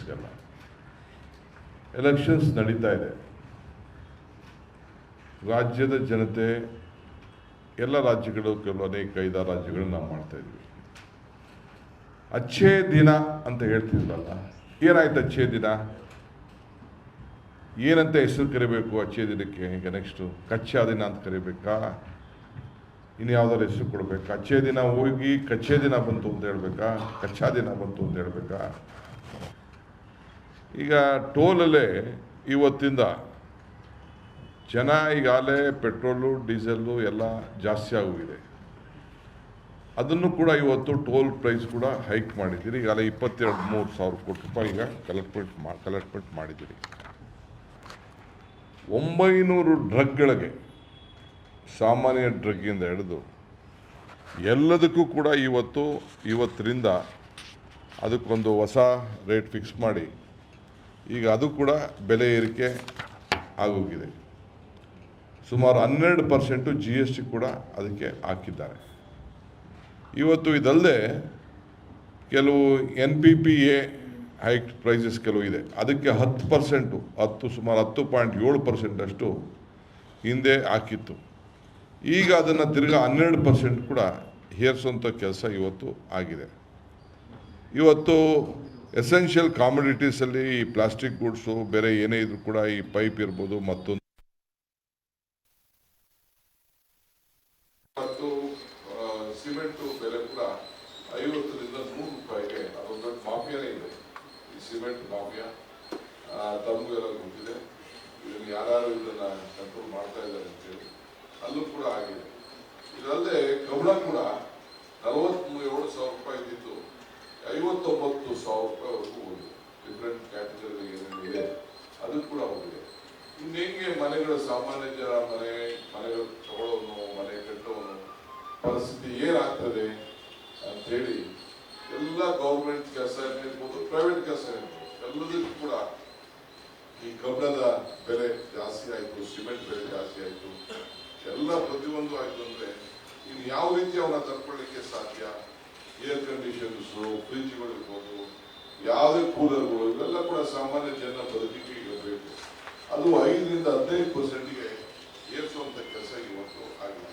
ಸಿಗಲ್ಲ. ಎಲೆಕ್ಷನ್ಸ್ ನಡೀತಾ ಇದೆ. ರಾಜ್ಯದ ಜನತೆ ಎಲ್ಲ ರಾಜ್ಯಗಳು ಅನೇಕ 5-6 ರಾಜ್ಯಗಳು ನಾವು ಮಾಡ್ತಾ ಇದ್ವಿ. ಅಚ್ಚೇ ದಿನ ಅಂತ ಹೇಳ್ತಿದ್ರಲ್ಲ, ಏನಾಯ್ತು ಅಚ್ಚೇ ದಿನ? ಏನಂತ ಹೆಸರು ಕರಿಬೇಕು ಅಚ್ಚೇ ದಿನಕ್ಕೆ? ಈಗ ನೆಕ್ಸ್ಟು ಕಚ್ಚಾ ದಿನ ಅಂತ ಕರಿಬೇಕಾ? ಇನ್ನು ಯಾವ್ದಾದ್ರು ಹೆಸರು ಕೊಡ್ಬೇಕಾ? ಅಚ್ಚೇ ದಿನ ಹೋಗಿ ಕಚ್ಚೇ ದಿನ ಬಂತು ಅಂತ ಹೇಳ್ಬೇಕಾ? ಕಚ್ಚಾ ದಿನ ಬಂತು ಅಂತ ಹೇಳ್ಬೇಕಾ? ಈಗ ಟೋಲಲ್ಲೇ ಇವತ್ತಿಂದ ಜನ ಈಗಾಗಲೇ ಪೆಟ್ರೋಲು ಡೀಸೆಲ್ಲು ಎಲ್ಲ ಜಾಸ್ತಿ ಆಗೋಗಿದೆ. ಅದನ್ನು ಕೂಡ ಇವತ್ತು ಟೋಲ್ ಪ್ರೈಸ್ ಕೂಡ ಹೈಕ್ ಮಾಡಿದ್ದೀರಿ. ಈಗಾಗಲೇ 22-23 ಸಾವಿರ ಕೋಟಿ ರೂಪಾಯಿ ಈಗ ಕಲೆಕ್ಟ್ಮೆಂಟ್ ಮಾಡಿದ್ದೀರಿ. 900 ಡ್ರಗ್ಗಳಿಗೆ, ಸಾಮಾನ್ಯ ಡ್ರಗ್ಗಿಂದ ಹಿಡಿದು ಎಲ್ಲದಕ್ಕೂ ಕೂಡ ಇವತ್ತರಿಂದ ಅದಕ್ಕೊಂದು ಹೊಸ ರೇಟ್ ಫಿಕ್ಸ್ ಮಾಡಿ ಈಗ ಅದು ಕೂಡ ಬೆಲೆ ಏರಿಕೆ ಆಗೋಗಿದೆ. ಸುಮಾರು 12% GST ಕೂಡ ಅದಕ್ಕೆ ಹಾಕಿದ್ದಾರೆ. ಇವತ್ತು ಇದಲ್ಲದೆ ಕೆಲವು NPPA ಹೈಕ್ ಪ್ರೈಸಸ್ ಕೆಲವು ಇದೆ, ಅದಕ್ಕೆ 10%, ಸುಮಾರು 10.7% ಅಷ್ಟು ಹಿಂದೆ ಹಾಕಿತ್ತು. ಈಗ ಅದನ್ನು ತಿರ್ಗಾ 12% ಕೂಡ ಏರಿಸುವಂಥ ಕೆಲಸ ಇವತ್ತು ಆಗಿದೆ. ಇವತ್ತು ಎಸೆನ್ಷಿಯಲ್ ಕಾಮೊಡಿಟೀಸಲ್ಲಿ ಈ ಪ್ಲಾಸ್ಟಿಕ್ ಗೂಡ್ಸು ಬೇರೆ ಏನೇ ಇದ್ರೂ ಕೂಡ ಈ ಪೈಪ್ ಇರ್ಬೋದು ಮತ್ತು ಸಿಮೆಂಟು ಬೆಲೆ ಕೂಡ 50ರಿಂದ 100 ರೂಪಾಯಿಗೆ ಅದೊಂದು ದೊಡ್ಡ ಮಾಫಿಯಾನೇ ಇದೆ. ಈ ಸಿಮೆಂಟ್ ಮಾಫಿಯಾ ತಮಗೆಲ್ಲ ಗೊತ್ತಿದೆ. ಇದನ್ನು ಯಾರು ಇದನ್ನು ಕಂಟ್ರೋಲ್ ಮಾಡ್ತಾ ಇದ್ದಾರೆ ಅಂತೇಳಿ ಅಲ್ಲೂ ಕೂಡ ಆಗಿದೆ. ಇದಲ್ಲದೆ ಕಬ್ಬಣ ಕೂಡ 47 ಸಾವಿರ ರೂಪಾಯಿ ಇದ್ದಿದ್ದು 59 ಸಾವಿರ ರೂಪಾಯಿವರೆಗೂ ಹೋಗಿದೆ. ಡಿಫ್ರೆಂಟ್ ಕ್ಯಾಟಗರಿ ಏನೇನಿದೆ ಅದು ಕೂಡ ಹೋಗಿದೆ. ಇನ್ನು ಹೆಂಗೆ ಮನೆಗಳು ಸಾಮಾನ್ಯ ಜನ ಮನೆಗಳು ತಗೊಳ್ಳೋನು, ಮನೆ ಕಟ್ಟೋನು ಪರಿಸ್ಥಿತಿ ಏನಾಗ್ತದೆ ಅಂಥೇಳಿ ಎಲ್ಲ ಗೌರ್ಮೆಂಟ್ ಕೆಲಸ ಇರ್ಬೋದು, ಪ್ರೈವೇಟ್ ಕೆಲಸ ಇರ್ಬೋದು, ಎಲ್ಲದಕ್ಕೂ ಕೂಡ ಈ ಕಬ್ಬಣದ ಬೆಲೆ ಜಾಸ್ತಿ ಆಯಿತು, ಸಿಮೆಂಟ್ ಬೆಲೆ ಜಾಸ್ತಿ ಆಯಿತು, ಎಲ್ಲ ಪ್ರತಿಯೊಂದು ಆಯಿತು ಅಂದರೆ ಇನ್ನು ಯಾವ ರೀತಿ ಅವನ್ನ ತಡ್ಕೊಳ್ಳಿಕ್ಕೆ ಸಾಧ್ಯ? ಏರ್ ಕಂಡೀಷನ್ಸು, ಫ್ರಿಜ್ಗಳು ಇರ್ಬೋದು, ಯಾವುದೇ ಕೂಲರ್ಗಳು, ಇವೆಲ್ಲ ಕೂಡ ಸಾಮಾನ್ಯ ಜನ ಬದುಕಿಗೆ ಇರಬೇಕು. ಅದು 5ರಿಂದ 15%ಗೆ ಏರಿಸುವಂಥ ಕೆಲಸ ಇವತ್ತು ಆಗಿದೆ.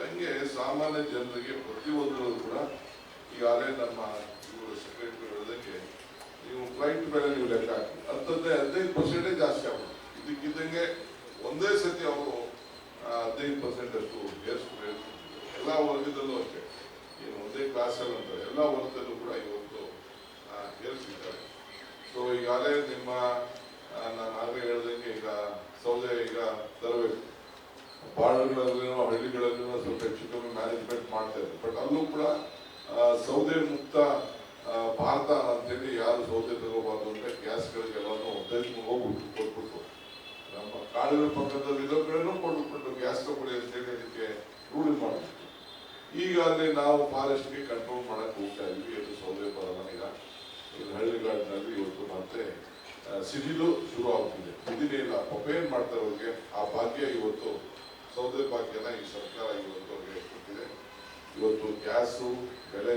ಹಂಗೆ ಸಾಮಾನ್ಯ ಜನರಿಗೆ ಪ್ರತಿಯೊಂದರಲ್ಲೂ ಕೂಡ ಈಗಾಗಲೇ ನಮ್ಮ ಇವರು ಸೆಕ್ರೆಟರಿ ಹೇಳೋದಕ್ಕೆ ನೀವು ಫ್ಲೈಟ್ ಬೆಲೆ ನೀವು ಲೆಕ್ಕ ಹಾಕಿ 15% ಜಾಸ್ತಿ ಆಗುತ್ತೆ. ಇದಕ್ಕಿದ್ದಂಗೆ ಒಂದೇ ಸತಿ ಅವರು 15% ಅಷ್ಟು ಏರಿಸ್ಬೇಕು. ಎಲ್ಲ ವರ್ಗದಲ್ಲೂ ಅಷ್ಟೇ, ಏನು ಒಂದೇ ಕ್ಲಾಸಲ್ಲಿ ಅಂತಾರೆ, ಎಲ್ಲ ವರ್ಗದಲ್ಲೂ ಕೂಡ ಇವತ್ತು ಏರಿಸಿದ್ದಾರೆ. ಸೊ ಈಗಾಗಲೇ ನಾನು ಆಗಲೇ ಹೇಳ್ದಂಗೆ ಈಗ ಸೌದೆ ಈಗ ತರಬೇಕು. ಬಾರ್ಡರ್ಗಳಲ್ಲಿನೋ ಹಳ್ಳಿಗಳಲ್ಲಿನೋ ಸ್ವಲ್ಪ ಹೆಚ್ಚು ಕಮ್ಮಿ ಮ್ಯಾನೇಜ್ಮೆಂಟ್ ಮಾಡ್ತಾ ಇದ್ದಾರೆ. ಬಟ್ ಅಲ್ಲೂ ಕೂಡ ಸೌದೆ ಮುಕ್ತ ಭಾರತ ಅಂತೇಳಿ ಯಾರು ಸೌದೆ ತಗೋಬಾರ್ದು ಅಂತ ಗ್ಯಾಸ್ಗಳಿಗೆಲ್ಲನೂ ಕೊಟ್ಬಿಟ್ಟು ನಮ್ಮ ಕಾಡುಗಳ ಪಕ್ಕದಲ್ಲಿ ಇರೋ ಕಡೆನೂ ಕೊಟ್ಬಿಟ್ಟು ಗ್ಯಾಸ್ ತಗೊಳ್ಳಿ ಅಂತೇಳಿ ಅದಕ್ಕೆ ರೂಢಿ ಮಾಡಿಬಿಟ್ಟು ಈಗ ಅಲ್ಲಿ ನಾವು ಫಾರೆಸ್ಟ್ಗೆ ಕಂಟ್ರೋಲ್ ಮಾಡಕ್ಕೆ ಹೋಗ್ತಾ ಇದ್ವಿ. ಅದು ಸೌದೆ ಬರೋಣ ಈಗ ಹಳ್ಳಿಗಾಡಿನಲ್ಲಿ ಇವತ್ತು ಮತ್ತೆ ಸಿಡಿಲು ಶುರು ಆಗ್ತಿದೆ. ಸಿಡಿಲೇ ಇಲ್ಲ, ಪಪೇನ್ ಮಾಡ್ತಾ ಇರೋರಿಗೆ ಆ ಭಾಗ್ಯ ಇವತ್ತು ಸೌದೆ ಭಾಗ್ಯನ ಈ ಸರ್ಕಾರ ಇವತ್ತು ಅವ್ರಿಗೆ ಕೊಟ್ಟಿದೆ. ಇವತ್ತು ಗ್ಯಾಸು ಬೆಲೆ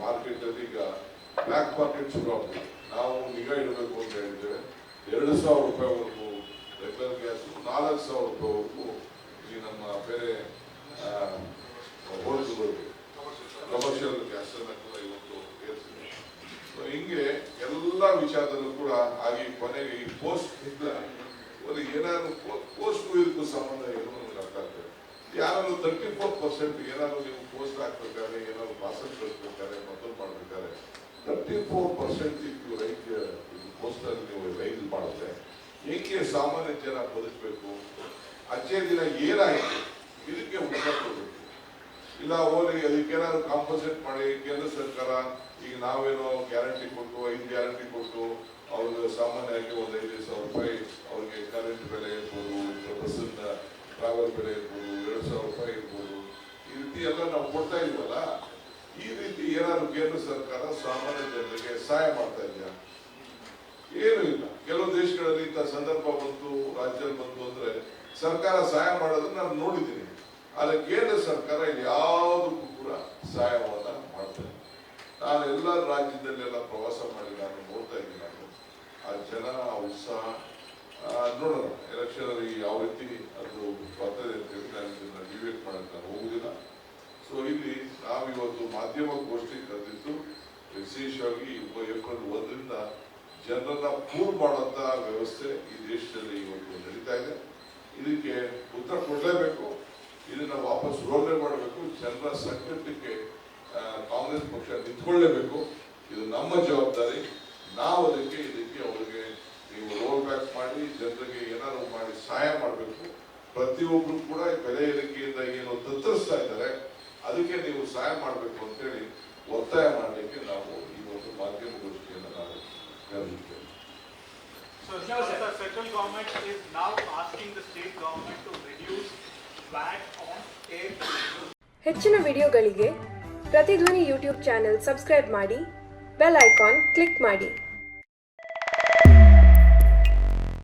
ಮಾರ್ಕೆಟಲ್ಲಿ ಈಗ ಬ್ಲ್ಯಾಕ್ ಮಾರ್ಕೆಟ್ ಶುರು ಆಗ್ತಿದೆ. ನಾವು ನಿಗಾ ಇಡಬೇಕು ಅಂತ ಹೇಳಿದ್ದೇವೆ. 2,000 ರೂಪಾಯಿವರೆಗೂ ರೆಗ್ಯುಲರ್ ಗ್ಯಾಸು, 4,000 ರೂಪಾಯಿವರೆಗೂ ಈ ನಮ್ಮ ಬೇರೆ ಹೋಲ್ಸ್ಗಳಿಗೆ ಕಮರ್ಷಿಯಲ್ ಗ್ಯಾಸನ್ನು ಕೂಡ ಇವತ್ತು ಏರಿಸಿದೆ. ಸೊ ಹಿಂಗೆ ಎಲ್ಲ ವಿಚಾರದಲ್ಲೂ ಕೂಡ ಆಗಿ ಕೊನೆಗೆ ಈ ಪೋಸ್ಟ್ ಏನಾದ್ರು ಪೋಸ್ಟ್ಗೂ ಇದಕ್ಕೂ ಸಂಬಂಧ ಏನು ನಮ್ಗೆ ಅರ್ಥ ಆಗ್ತದೆ. ಯಾರಾದ್ರು 34% ಏನಾದ್ರು ನೀವು ಪೋಸ್ಟ್ ಹಾಕ್ಬೇಕಾದ್ರೆ, ಏನಾದ್ರು ಪಾರ್ಸಲ್ ಕಳಿಸ್ಬೇಕಾದ್ರೆ, ಮತ್ತೊಂದು ಮಾಡ್ಬೇಕಾದ್ರೆ 34% ಇತ್ತು ರೈಟ್ ಪೋಸ್ಟಲ್ಲಿ ನೀವು ರೈಸ್ ಮಾಡಿದ್ರೆ ಹೆಂಗೆ ಸಾಮಾನ್ಯ ಜನ ಬದುಕಬೇಕು? ಅಚ್ಚೇ ದಿನ ಏನಾಯಿತು ಇದಕ್ಕೆ ಉತ್ತರ ಕೊಡಬೇಕು. ಇಲ್ಲ ಹೋಗಿ ಅದಕ್ಕೇನಾದ್ರು ಕಾಂಪನ್ಸೇಟ್ ಮಾಡಿ ಕೇಂದ್ರ ಸರ್ಕಾರ ಈಗ ನಾವೇನೋ ಗ್ಯಾರಂಟಿ ಕೊಟ್ಟು 5 ಗ್ಯಾರಂಟಿ ಕೊಟ್ಟು ಅವ್ರಿಗೆ ಸಾಮಾನ್ಯವಾಗಿ ಒಂದು 5,000 ರೂಪಾಯಿ ಅವ್ರಿಗೆ ಕರೆಂಟ್ ಬೆಲೆ ಇರ್ಬೋದು, ಬಸ್ಸಿನ ಟ್ರಾವೆಲ್ ಬೆಲೆ ಇರ್ಬೋದು, 2,000 ರೂಪಾಯಿ ಇರ್ಬೋದು, ಈ ರೀತಿ ಎಲ್ಲ ನಾವು ಕೊಡ್ತಾ ಇಲ್ವಲ್ಲ. ಈ ರೀತಿ ಏನಾದ್ರು ಕೇಂದ್ರ ಸರ್ಕಾರ ಸಾಮಾನ್ಯ ಜನರಿಗೆ ಸಹಾಯ ಮಾಡ್ತಾ ಇದೆಯಾ? ಏನು ಇಲ್ಲ. ಕೆಲವು ದೇಶಗಳಲ್ಲಿ ಇಂಥ ಸಂದರ್ಭ ಬಂತು, ರಾಜ್ಯದಲ್ಲಿ ಬಂತು ಅಂದ್ರೆ ಸರ್ಕಾರ ಸಹಾಯ ಮಾಡೋದನ್ನ ನಾನು ನೋಡಿದ್ದೀನಿ. ಆದ್ರೆ ಕೇಂದ್ರ ಸರ್ಕಾರ ಇಲ್ಲಿ ಯಾವುದಕ್ಕೂ ಕೂಡ ಸಹಾಯವನ್ನ ಮಾಡ್ತಾರೆ. ನಾನು ಎಲ್ಲ ರಾಜ್ಯದಲ್ಲೆಲ್ಲ ಪ್ರವಾಸ ಮಾಡಿ ನಾನು ನೋಡ್ತಾ ಉತ್ಸಾಹ ನೋಡೋಣ. ಎಲೆಕ್ಷನಲ್ಲಿ ಯಾವ ರೀತಿ ಅದು ಬರ್ತದೆ ಅಂತೇಳಿ ನಾನು ಇದನ್ನು ಡಿಬೇಟ್ ಮಾಡೋಕ್ಕೆ ನಾನು ಹೋಗುವುದಿಲ್ಲ. ಸೊ ಇಲ್ಲಿ ನಾವಿವತ್ತು ಮಾಧ್ಯಮ ಗೋಷ್ಠಿ ಕರೆದಿದ್ದು ವಿಶೇಷವಾಗಿ ಏಪ್ರಿಲ್ 1ರಿಂದ ಜನರನ್ನ ಪೂಲ್ ಮಾಡುವಂತ ವ್ಯವಸ್ಥೆ ಈ ದೇಶದಲ್ಲಿ ಇವತ್ತು ನಡೀತಾ ಇದೆ. ಇದಕ್ಕೆ ಉತ್ತರ ಕೊಡಲೇಬೇಕು, ಇದನ್ನ ವಾಪಸ್ ರೋಲ್ ಮಾಡಬೇಕು, ಜನರ ಸಂಕಟಕ್ಕೆ ಕಾಂಗ್ರೆಸ್ ಪಕ್ಷ ನಿಂತ್ಕೊಳ್ಳೇಬೇಕು. ಇದು ನಮ್ಮ ಜವಾಬ್ದಾರಿ. ನಾವು ಇದಕ್ಕೆ ಅವರಿಗೆ ನೀವು ರೋಲ್ ಬ್ಯಾಕ್ ಮಾಡಿ ಜನರಿಗೆ ಏನಾದ್ರು ಮಾಡಿ ಸಹಾಯ ಮಾಡಬೇಕು. ಪ್ರತಿಯೊಬ್ಬರು ಕೂಡ ಬೆಲೆ ಏರಿಕೆಯಿಂದ ಏನು ತತ್ತರಿಸ್ತಾ ಇದ್ದಾರೆ ಅದಕ್ಕೆ ನೀವು ಸಹಾಯ ಮಾಡಬೇಕು ಅಂತೇಳಿ ಒತ್ತಾಯ ಮಾಡಲಿಕ್ಕೆ ನಾವು ಈ ಒಂದು ಮಾಧ್ಯಮ ಗೋಷ್ಠಿಯನ್ನು ನಾವು ಕರೆದಿದ್ದೇವೆ. So, the federal government is now asking the state government to reduce VAT on air. ಹೆಚ್ಚಿನ ವಿಡಿಯೋಗಳಿಗೆ ಪ್ರತಿಧ್ವನಿ ಯೂಟ್ಯೂಬ್ ಚಾನೆಲ್ ಸಬ್ಸ್ಕ್ರೈಬ್ ಮಾಡಿ, ಬೆಲ್ ಐಕಾನ್ ಕ್ಲಿಕ್ ಮಾಡಿ.